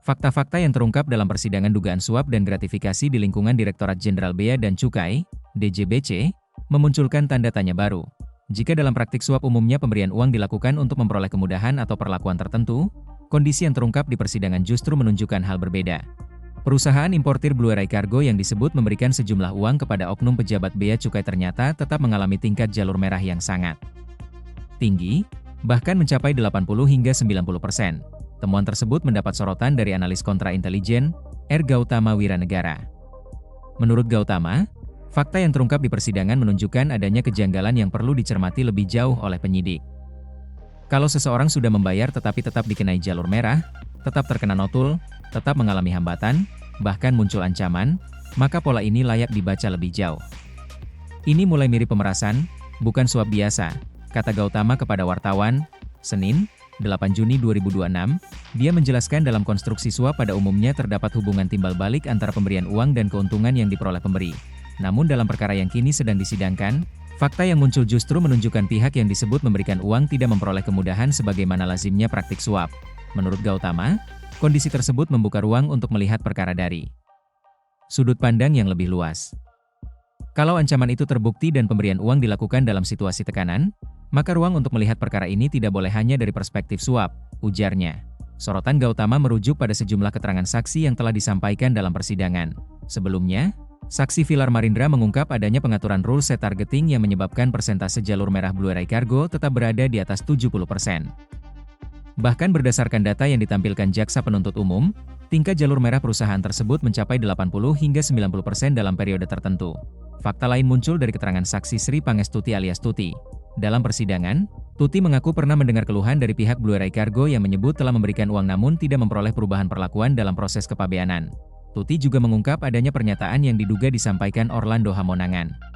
Fakta-fakta yang terungkap dalam persidangan dugaan suap dan gratifikasi di lingkungan Direktorat Jenderal Bea dan Cukai, DJBC, memunculkan tanda tanya baru. Jika dalam praktik suap umumnya pemberian uang dilakukan untuk memperoleh kemudahan atau perlakuan tertentu, kondisi yang terungkap di persidangan justru menunjukkan hal berbeda. Perusahaan importir Blue Ray Cargo yang disebut memberikan sejumlah uang kepada oknum pejabat bea cukai ternyata tetap mengalami tingkat jalur merah yang sangat tinggi, bahkan mencapai 80 hingga 90%. Temuan tersebut mendapat sorotan dari analis kontra intelijen, R. Gautama Wiranegara. Menurut Gautama, fakta yang terungkap di persidangan menunjukkan adanya kejanggalan yang perlu dicermati lebih jauh oleh penyidik. Kalau seseorang sudah membayar tetapi tetap dikenai jalur merah, tetap terkena notul, tetap mengalami hambatan, bahkan muncul ancaman, maka pola ini layak dibaca lebih jauh. Ini mulai mirip pemerasan, bukan suap biasa, kata Gautama kepada wartawan, Senin, 8 Juni 2026, dia menjelaskan dalam konstruksi suap pada umumnya terdapat hubungan timbal balik antara pemberian uang dan keuntungan yang diperoleh pemberi. Namun dalam perkara yang kini sedang disidangkan, fakta yang muncul justru menunjukkan pihak yang disebut memberikan uang tidak memperoleh kemudahan sebagaimana lazimnya praktik suap. Menurut Gautama, kondisi tersebut membuka ruang untuk melihat perkara dari sudut pandang yang lebih luas. Kalau ancaman itu terbukti dan pemberian uang dilakukan dalam situasi tekanan, maka ruang untuk melihat perkara ini tidak boleh hanya dari perspektif suap, ujarnya. Sorotan Gautama merujuk pada sejumlah keterangan saksi yang telah disampaikan dalam persidangan. Sebelumnya, saksi Vilar Marindra mengungkap adanya pengaturan rule set targeting yang menyebabkan persentase jalur merah Blue Ray Cargo tetap berada di atas 70%. Bahkan berdasarkan data yang ditampilkan Jaksa Penuntut Umum, tingkat jalur merah perusahaan tersebut mencapai 80 hingga 90% dalam periode tertentu. Fakta lain muncul dari keterangan saksi Sri Pangestuti alias Tuti. Dalam persidangan, Tuti mengaku pernah mendengar keluhan dari pihak Blue Ray Cargo yang menyebut telah memberikan uang namun tidak memperoleh perubahan perlakuan dalam proses kepabeanan. Tuti juga mengungkap adanya pernyataan yang diduga disampaikan Orlando Hamonangan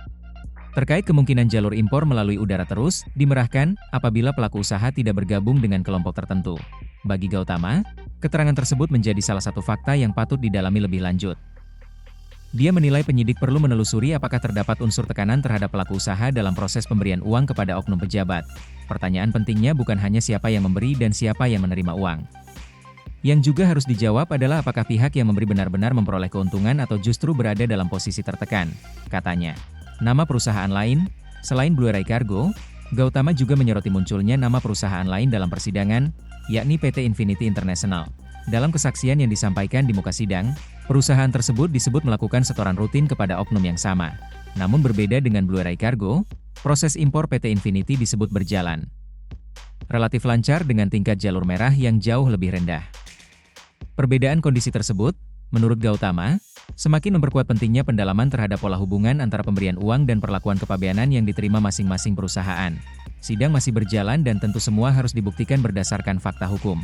terkait kemungkinan jalur impor melalui udara terus dimerahkan apabila pelaku usaha tidak bergabung dengan kelompok tertentu. Bagi Gautama, keterangan tersebut menjadi salah satu fakta yang patut didalami lebih lanjut. Dia menilai penyidik perlu menelusuri apakah terdapat unsur tekanan terhadap pelaku usaha dalam proses pemberian uang kepada oknum pejabat. Pertanyaan pentingnya bukan hanya siapa yang memberi dan siapa yang menerima uang. Yang juga harus dijawab adalah apakah pihak yang memberi benar-benar memperoleh keuntungan atau justru berada dalam posisi tertekan, katanya. Nama perusahaan lain, selain Blue Ray Cargo, Gautama juga menyoroti munculnya nama perusahaan lain dalam persidangan, yakni PT Infinity International. Dalam kesaksian yang disampaikan di muka sidang, perusahaan tersebut disebut melakukan setoran rutin kepada oknum yang sama. Namun berbeda dengan Blue Ray Cargo, proses impor PT Infinity disebut berjalan relatif lancar dengan tingkat jalur merah yang jauh lebih rendah. Perbedaan kondisi tersebut, menurut Gautama, semakin memperkuat pentingnya pendalaman terhadap pola hubungan antara pemberian uang dan perlakuan kepabeanan yang diterima masing-masing perusahaan. Sidang masih berjalan dan tentu semua harus dibuktikan berdasarkan fakta hukum.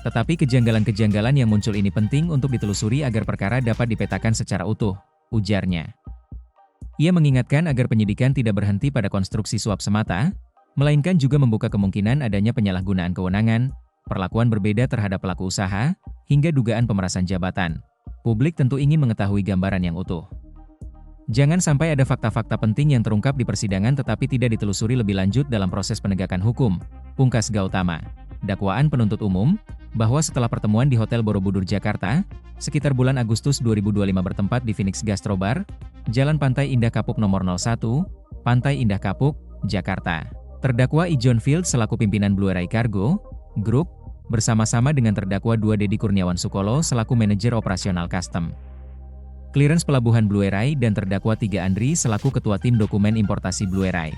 Tetapi kejanggalan-kejanggalan yang muncul ini penting untuk ditelusuri agar perkara dapat dipetakan secara utuh, ujarnya. Ia mengingatkan agar penyidikan tidak berhenti pada konstruksi suap semata, melainkan juga membuka kemungkinan adanya penyalahgunaan kewenangan, perlakuan berbeda terhadap pelaku usaha, hingga dugaan pemerasan jabatan. Publik tentu ingin mengetahui gambaran yang utuh. Jangan sampai ada fakta-fakta penting yang terungkap di persidangan tetapi tidak ditelusuri lebih lanjut dalam proses penegakan hukum, pungkas Gautama. Dakwaan penuntut umum, bahwa setelah pertemuan di Hotel Borobudur Jakarta, sekitar bulan Agustus 2025 bertempat di Phoenix Gastrobar, Jalan Pantai Indah Kapuk nomor 01, Pantai Indah Kapuk, Jakarta. Terdakwa Ijon Field selaku pimpinan Blue Ray Cargo Group, bersama-sama dengan terdakwa 2 Dedi Kurniawan Sukolo selaku manajer operasional custom clearance pelabuhan Blue Ray dan terdakwa 3 Andri selaku ketua tim dokumen importasi Blue Ray.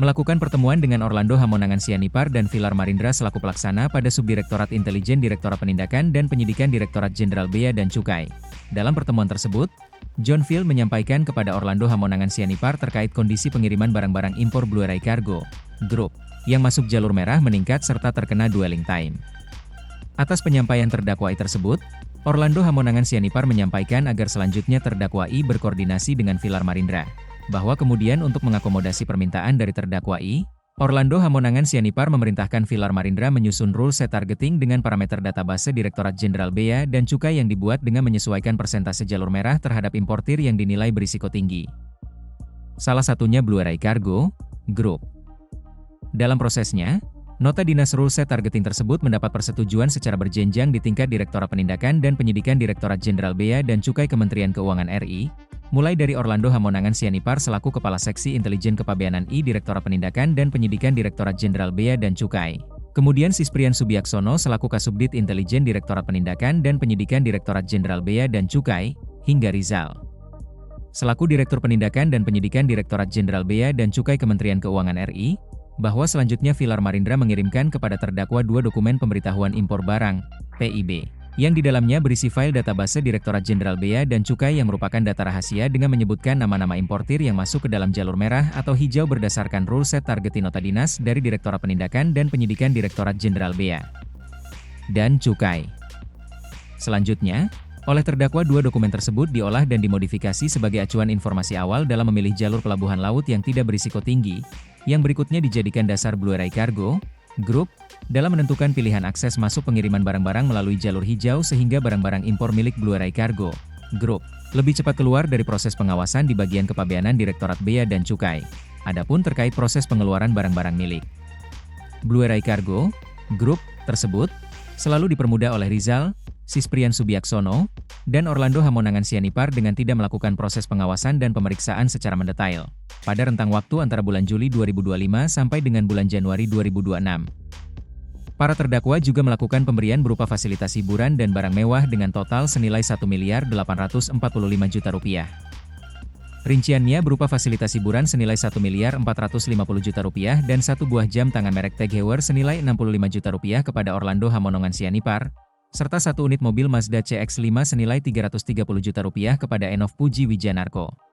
Melakukan pertemuan dengan Orlando Hamonangan Sianipar dan Vilar Marindra selaku pelaksana pada Subdirektorat Intelijen Direktorat Penindakan dan Penyidikan Direktorat Jenderal Bea dan Cukai. Dalam pertemuan tersebut, John Field menyampaikan kepada Orlando Hamonangan Sianipar terkait kondisi pengiriman barang-barang impor Blue Ray Cargo Group yang masuk jalur merah meningkat serta terkena dwelling time. Atas penyampaian terdakwa I tersebut, Orlando Hamonangan Sianipar menyampaikan agar selanjutnya terdakwa I berkoordinasi dengan Vilar Marindra, bahwa kemudian untuk mengakomodasi permintaan dari terdakwa I, Orlando Hamonangan Sianipar memerintahkan Vilar Marindra menyusun rule set targeting dengan parameter database Direktorat Jenderal Bea dan Cukai yang dibuat dengan menyesuaikan persentase jalur merah terhadap importir yang dinilai berisiko tinggi. Salah satunya Blue Ray Cargo Group. Dalam prosesnya, Nota Dinas Rule Set Targeting tersebut mendapat persetujuan secara berjenjang di tingkat Direktorat Penindakan dan Penyidikan Direktorat Jenderal Bea dan Cukai Kementerian Keuangan RI, mulai dari Orlando Hamonangan Sianipar selaku Kepala Seksi Intelijen Kepabeanan I Direktorat Penindakan dan Penyidikan Direktorat Jenderal Bea dan Cukai. Kemudian Sisprian Subiaksono selaku Kasubdit Intelijen Direktorat Penindakan dan Penyidikan Direktorat Jenderal Bea dan Cukai, hingga Rizal selaku Direktur Penindakan dan Penyidikan Direktorat Jenderal Bea dan Cukai Kementerian Keuangan RI, bahwa selanjutnya Vilar Marindra mengirimkan kepada terdakwa 2 dokumen pemberitahuan impor barang, PIB, yang di dalamnya berisi file database Direktorat Jenderal Bea dan Cukai yang merupakan data rahasia dengan menyebutkan nama-nama importir yang masuk ke dalam jalur merah atau hijau berdasarkan Rule Set Targeting Nota Dinas dari Direktorat Penindakan dan Penyidikan Direktorat Jenderal Bea dan Cukai. Selanjutnya, oleh terdakwa 2 dokumen tersebut diolah dan dimodifikasi sebagai acuan informasi awal dalam memilih jalur pelabuhan laut yang tidak berisiko tinggi, yang berikutnya dijadikan dasar Blue Ray Cargo Group dalam menentukan pilihan akses masuk pengiriman barang-barang melalui jalur hijau sehingga barang-barang impor milik Blue Ray Cargo Group lebih cepat keluar dari proses pengawasan di bagian kepabeanan Direktorat Bea dan Cukai. Adapun terkait proses pengeluaran barang-barang milik Blue Ray Cargo Group tersebut selalu dipermudah oleh Rizal, Sisprian Subiaksono, dan Orlando Hamonangan Sianipar dengan tidak melakukan proses pengawasan dan pemeriksaan secara mendetail pada rentang waktu antara bulan Juli 2025 sampai dengan bulan Januari 2026. Para terdakwa juga melakukan pemberian berupa fasilitas hiburan dan barang mewah dengan total senilai Rp1.845 juta. Rinciannya berupa fasilitas hiburan senilai Rp1.450 juta dan 1 buah jam tangan merek Tag Heuer senilai Rp65 juta kepada Orlando Hamonangan Sianipar, serta 1 unit mobil Mazda CX-5 senilai Rp330 juta kepada Enov Puji Wijanarko.